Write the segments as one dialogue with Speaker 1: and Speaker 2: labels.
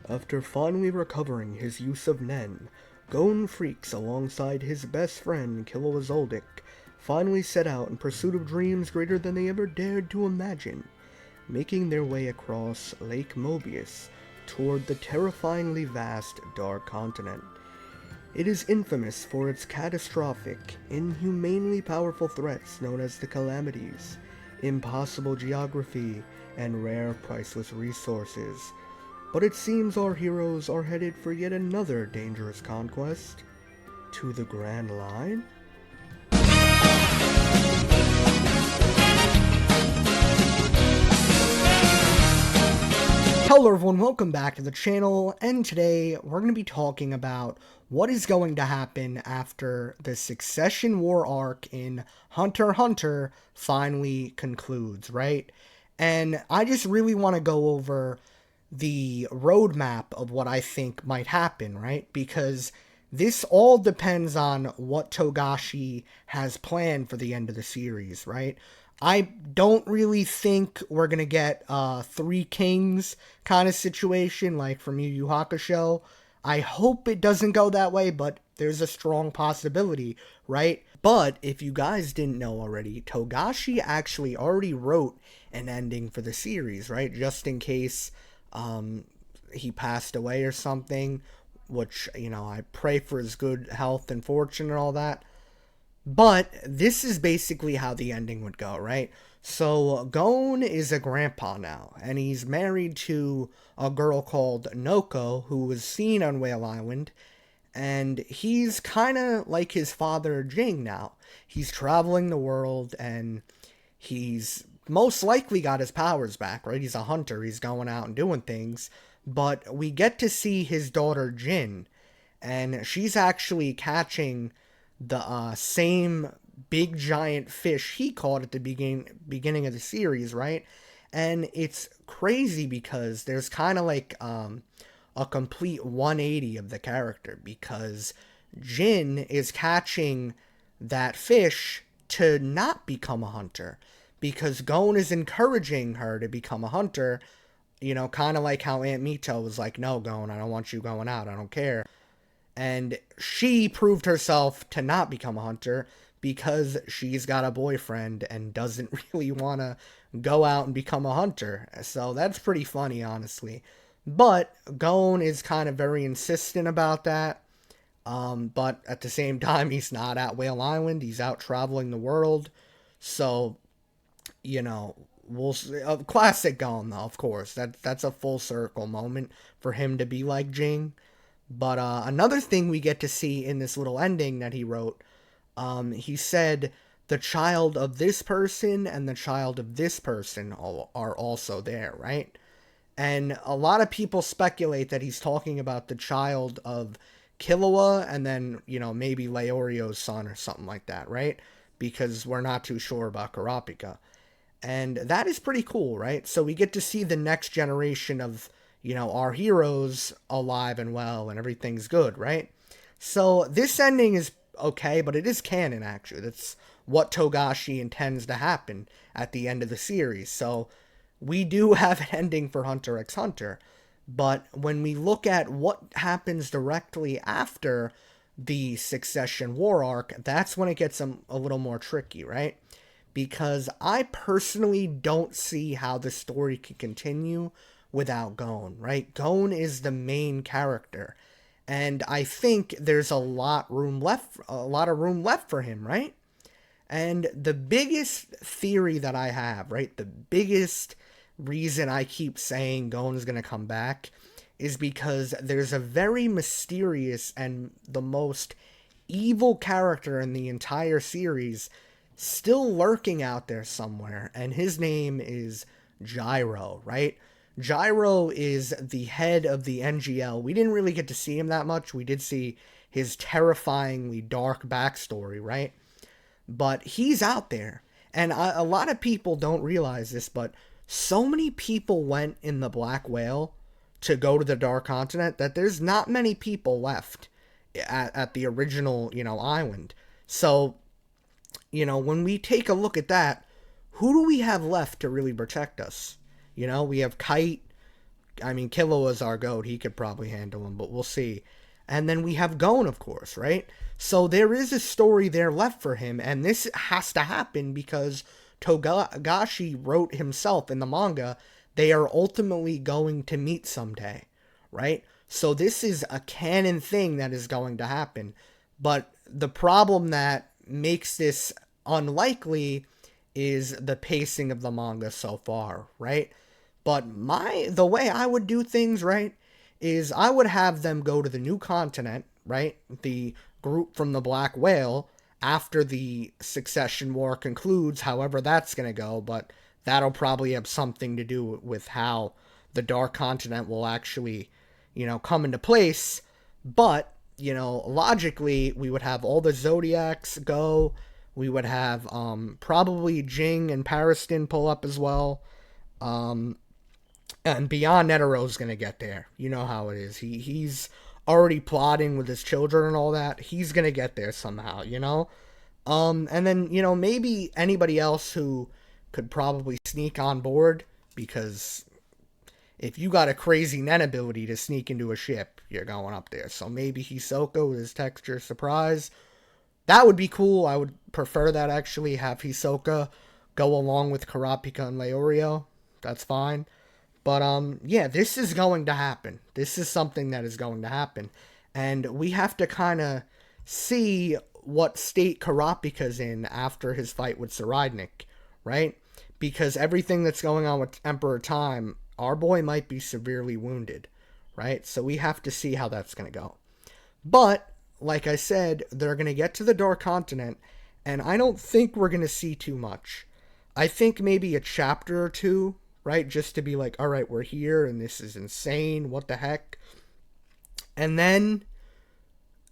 Speaker 1: After finally recovering his use of Nen, Gon Freaks, alongside his best friend Killua Zoldyck, finally set out in pursuit of dreams greater than they ever dared to imagine, making their way across Lake Mobius toward the terrifyingly vast Dark Continent. It is infamous for its catastrophic, inhumanely powerful threats known as the Calamities, impossible geography, and rare priceless resources. But it seems our heroes are headed for yet another dangerous conquest. To the Grand Line? Hello everyone, welcome back to the channel, and today we're going to be talking about what is going to happen after the Succession War arc in Hunter x Hunter finally concludes, right? And I just really want to go over the roadmap of what I think might happen, right? Because this all depends on what Togashi has planned for the end of the series, right? I don't really think we're going to get a Three Kings kind of situation like from Yu Yu Hakusho. I hope it doesn't go that way, but there's a strong possibility, right? But if you guys didn't know already, Togashi actually already wrote an ending for the series, right? Just in case he passed away or something, which, you know, I pray for his good health and fortune and all that. But this is basically how the ending would go, right? So Gon is a grandpa now, and he's married to a girl called Noko, who was seen on Whale Island, and he's kind of like his father Jing now. He's traveling the world, and he's most likely got his powers back, right? He's a hunter, he's going out and doing things, but we get to see his daughter Jin, and she's actually catching the same big giant fish he caught at the beginning of the series, right? And it's crazy because there's kind of like a complete 180 of the character, because Jin is catching that fish to not become a hunter, because Gon is encouraging her to become a hunter, you know, kind of like how Aunt Mito was like, no, Gon, I don't want you going out, I don't care. And she proved herself to not become a hunter because she's got a boyfriend and doesn't really want to go out and become a hunter. So that's pretty funny, honestly. But Gon is kind of very insistent about that. But at the same time, he's not at Whale Island. He's out traveling the world. So, you know, we'll classic Gon, though, of course. That's a full circle moment for him to be like Jing. But another thing we get to see in this little ending that he wrote, he said the child of this person and the child of this person are also there, right? And a lot of people speculate that he's talking about the child of Killua and then, you know, maybe Leorio's son or something like that, right? Because we're not too sure about Kurapika. And that is pretty cool, right? So we get to see the next generation of, you know, our heroes alive and well and everything's good, right? So this ending is okay, but it is canon, actually. That's what Togashi intends to happen at the end of the series. So we do have an ending for Hunter x Hunter. But when we look at what happens directly after the Succession War arc, that's when it gets a little more tricky, right? Because I personally don't see how the story can continue without Gon, right? Gon is the main character, and I think there's a lot of room left for him, right? And the biggest theory that I have, right, the biggest reason I keep saying Gon is going to come back is because there's a very mysterious and the most evil character in the entire series still lurking out there somewhere, and his name is Gyro, right? Gyro is the head of the NGL. We didn't really get to see him that much. We did see his terrifyingly dark backstory, right? But he's out there. And a lot of people don't realize this, but so many people went in the Black Whale to go to the Dark Continent that there's not many people left at the original, you know, island. So, you know, when we take a look at that, who do we have left to really protect us? You know, we have Kite, I mean, Killua's our goat. He could probably handle him, but we'll see. And then we have Gon, of course, right? So there is a story there left for him, and this has to happen because Togashi wrote himself in the manga, they are ultimately going to meet someday, right? So this is a canon thing that is going to happen. But the problem that makes this unlikely is the pacing of the manga so far, right? But the way I would do things, right, is I would have them go to the new continent, right? The group from the Black Whale after the succession war concludes, however that's going to go, but that'll probably have something to do with how the Dark Continent will actually, come into place. But, logically, we would have all the Zodiacs go. We would have probably Jing and Pariston pull up as well. And Beyond Netero's gonna get there. You know how it is. He's already plotting with his children and all that. He's gonna get there somehow, And then, maybe anybody else who could probably sneak on board, because if you got a crazy Nen ability to sneak into a ship, you're going up there. So maybe Hisoka with his texture surprise. That would be cool. I would prefer that, actually, have Hisoka go along with Kurapika and Leorio. That's fine. But, yeah, this is going to happen. This is something that is going to happen. And we have to kind of see what state Kurapika's in after his fight with Tsuradnik, right? Because everything that's going on with Emperor Time, our boy might be severely wounded, right? So we have to see how that's going to go. But, like I said, they're going to get to the Dark Continent, and I don't think we're going to see too much. I think maybe a chapter or two, right? Just to be like, all right, we're here, and this is insane. What the heck? And then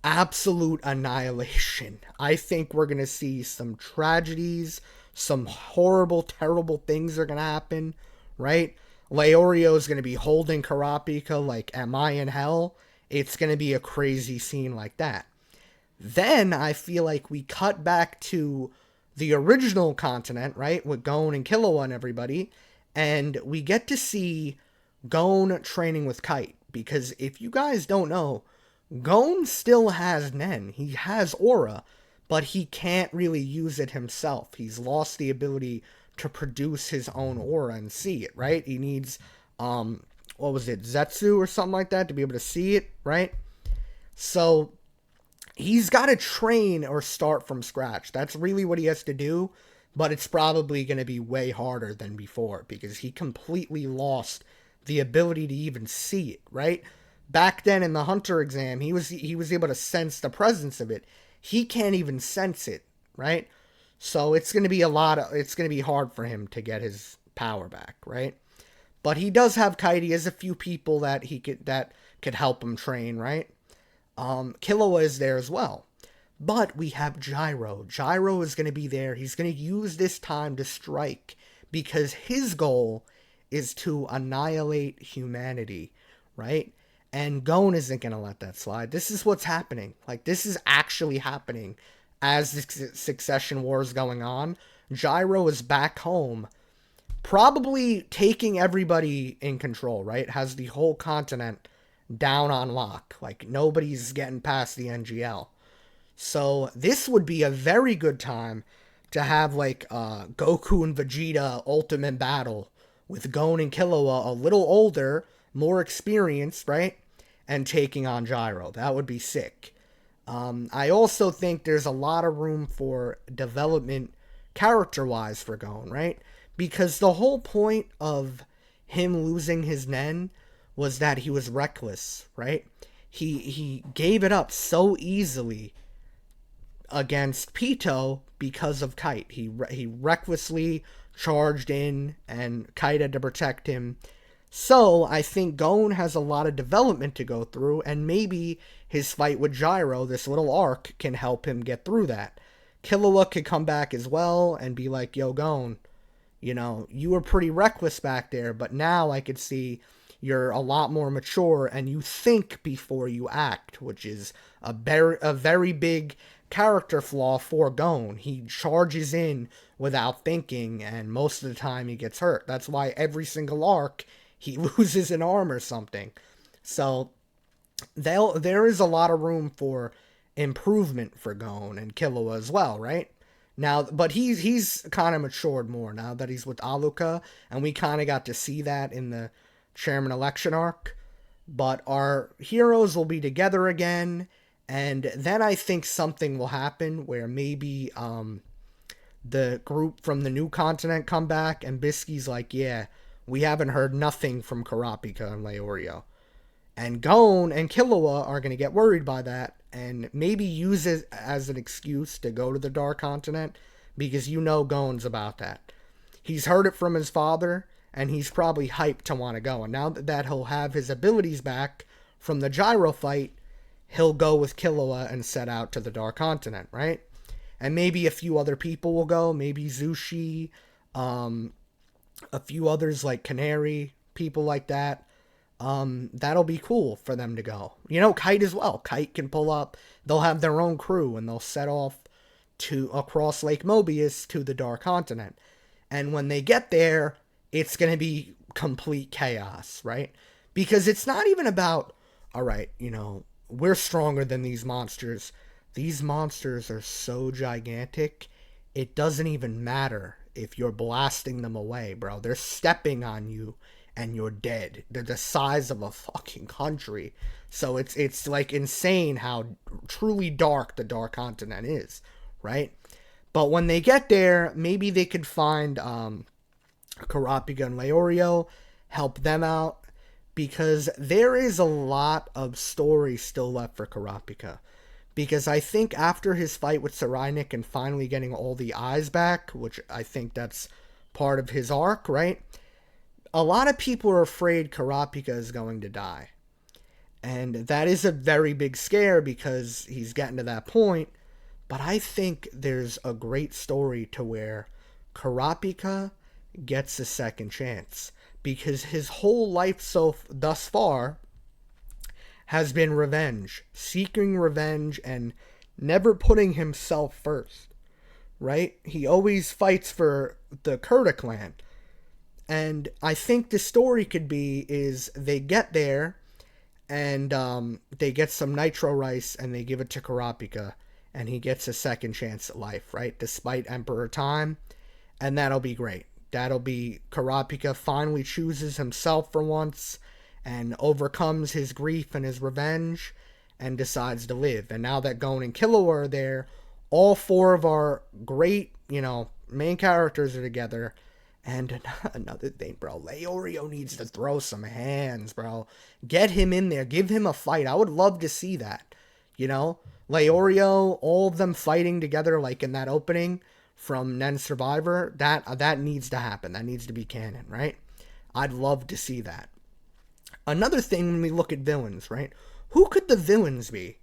Speaker 1: absolute annihilation. I think we're going to see some tragedies, some horrible, terrible things are going to happen, right? Leorio is going to be holding Kurapika like, am I in hell? It's going to be a crazy scene like that. Then I feel like we cut back to the original continent, right? With Gon and Killua and everybody. And we get to see Gon training with Kite. Because if you guys don't know, Gon still has Nen. He has aura, but he can't really use it himself. He's lost the ability to produce his own aura and see it, right? He needs, what was it, Zetsu or something like that to be able to see it, right? So he's got to train or start from scratch. That's really what he has to do, but it's probably going to be way harder than before because he completely lost the ability to even see it, right? Back then in the Hunter exam, he was able to sense the presence of it. He can't even sense it, right? So it's going to be it's going to be hard for him to get his power back, right? But he does have Kite. He has a few people that could help him train, right? Killua is there as well. But we have Gyro. Gyro is going to be there. He's going to use this time to strike because his goal is to annihilate humanity, right? And Gon isn't going to let that slide. This is what's happening. Like, this is actually happening as the succession war is going on. Gyro is back home, probably taking everybody in control, right? Has the whole continent down on lock. Like, nobody's getting past the NGL. So this would be a very good time to have, like, Goku and Vegeta ultimate battle with Gon and Killua a little older, more experienced, right? And taking on Gyro. That would be sick. I also think there's a lot of room for development character-wise for Gon, right? Because the whole point of him losing his Nen was that he was reckless, right? He gave it up so easily against Pito because of Kite. He recklessly charged in, and Kite had to protect him. So I think Gon has a lot of development to go through, and maybe his fight with Gyro, this little arc, can help him get through that. Killua could come back as well and be like, yo, Gon, you were pretty reckless back there, but now I could see you're a lot more mature and you think before you act, which is a very big character flaw for Gon. He charges in without thinking, and most of the time he gets hurt. That's why every single arc he loses an arm or something. So there is a lot of room for improvement for Gon and Killua as well, right? Now, but he's kind of matured more now that he's with Aluka, and we kind of got to see that in the chairman election arc. But our heroes will be together again, and then I think something will happen where maybe the group from the new continent come back, and Bisky's like, yeah, we haven't heard nothing from Karapika and Leorio. And Gon and Killua are going to get worried by that and maybe use it as an excuse to go to the Dark Continent because Gon's about that. He's heard it from his father and he's probably hyped to want to go. And now that he'll have his abilities back from the Gyro fight, he'll go with Killua and set out to the Dark Continent, right? And maybe a few other people will go. Maybe Zushi, a few others like Canary, people like that. That'll be cool for them to go. Kite as well. Kite can pull up. They'll have their own crew and they'll set off to across Lake Mobius to the Dark Continent. And when they get there, it's going to be complete chaos, right? Because it's not even about, all right, we're stronger than these monsters. These monsters are so gigantic, it doesn't even matter if you're blasting them away, bro. They're stepping on you and you're dead. They're the size of a fucking country. So it's like insane how truly dark the Dark Continent is, right? But when they get there, maybe they could find Karapika and Leorio, help them out, because there is a lot of story still left for Karapika. Because I think after his fight with Sarainik and finally getting all the eyes back, which I think that's part of his arc, right? A lot of people are afraid Karapika is going to die. And that is a very big scare because he's getting to that point. But I think there's a great story to where Karapika gets a second chance. Because his whole life thus far has been revenge. Seeking revenge and never putting himself first. Right? He always fights for the Kurta clan. And I think the story could be is they get there and they get some nitro rice and they give it to Karapika and he gets a second chance at life, right? Despite Emperor Time. And that'll be great. That'll be Karapika finally chooses himself for once and overcomes his grief and his revenge and decides to live. And now that Gon and Killua are there, all four of our great, main characters are together. And another thing, bro, Leorio needs to throw some hands, bro. Get him in there. Give him a fight. I would love to see that. Leorio, all of them fighting together like in that opening from Nen Survivor, that needs to happen. That needs to be canon, right? I'd love to see that. Another thing when we look at villains, right? Who could the villains be?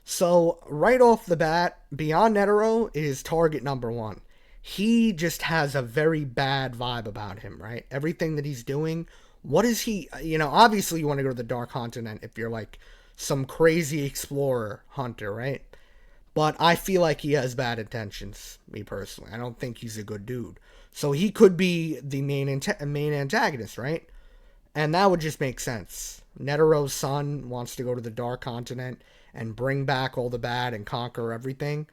Speaker 1: So, right off the bat, Beyond Netero is target number one. He just has a very bad vibe about him, right? Everything that he's doing. What is he, obviously you want to go to the Dark Continent if you're like some crazy explorer hunter, right? But I feel like he has bad intentions, me personally. I don't think he's a good dude. So he could be the main antagonist, right? And that would just make sense. Netero's son wants to go to the Dark Continent and bring back all the bad and conquer everything.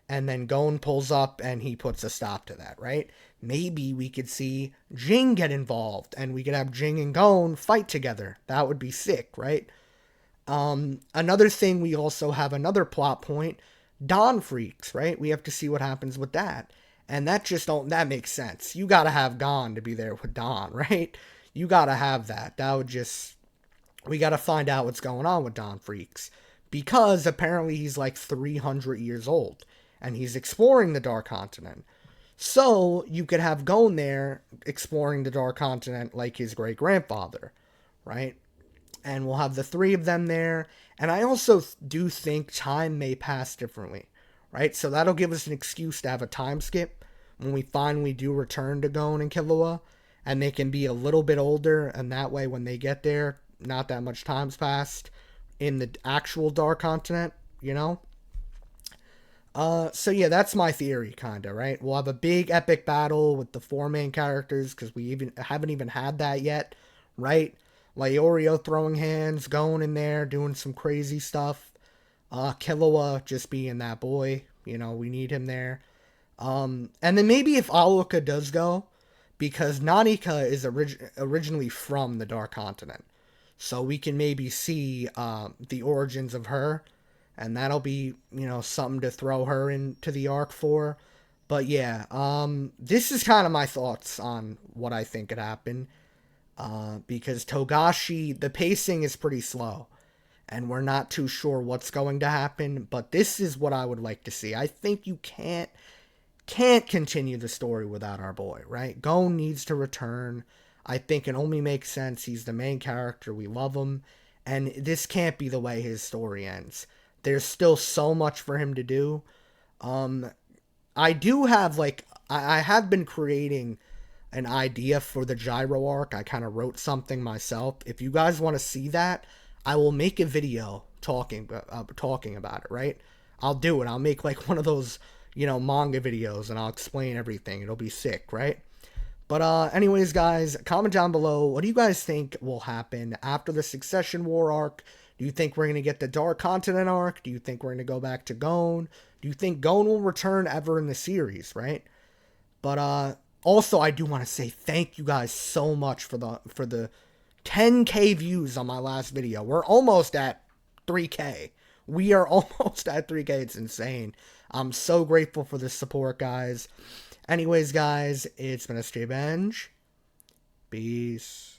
Speaker 1: And then Gon pulls up and he puts a stop to that, right? Maybe we could see Jing get involved and we could have Jing and Gon fight together. That would be sick, right? Another thing, we also have another plot point, Dawn Freaks, right? We have to see what happens with that. And that makes sense. You gotta have Gon to be there with Dawn, right? You gotta have that. We gotta find out what's going on with Dawn Freaks. Because apparently he's like 300 years old. And he's exploring the Dark Continent. So, you could have Gon there exploring the Dark Continent like his great-grandfather, right? And we'll have the three of them there. And I also do think time may pass differently, right? So that'll give us an excuse to have a time skip when we finally do return to Gon and Killua. And they can be a little bit older, and that way when they get there, not that much time's passed in the actual Dark Continent, So yeah, that's my theory, kinda, right? We'll have a big epic battle with the four main characters, because we haven't even had that yet, right? Leorio throwing hands, going in there, doing some crazy stuff. Killua just being that boy. We need him there. And then maybe if Aluka does go, because Nanika is originally from the Dark Continent. So we can maybe see the origins of her, and that'll be, something to throw her into the arc for. But yeah, this is kind of my thoughts on what I think could happen. Because Togashi, the pacing is pretty slow, and we're not too sure what's going to happen. But this is what I would like to see. I think you can't continue the story without our boy, right? Gon needs to return. I think it only makes sense. He's the main character. We love him. And this can't be the way his story ends. There's still so much for him to do. Um, I do have, I have been creating an idea for the Gyro arc. I kind of wrote something myself. If you guys want to see that, I will make a video talking about it, right? I'll do it. I'll make like one of those, manga videos, and I'll explain everything. It'll be sick, right? But anyways, guys, comment down below. What do you guys think will happen after the Succession War arc? Do you think we're going to get the Dark Continent arc? Do you think we're going to go back to Gon? Do you think Gon will return ever in the series, right? But also, I do want to say thank you guys so much for the 10K views on my last video. We're almost at 3K. We are almost at 3K. It's insane. I'm so grateful for the support, guys. Anyways, guys, it's been SJ Benj. Peace.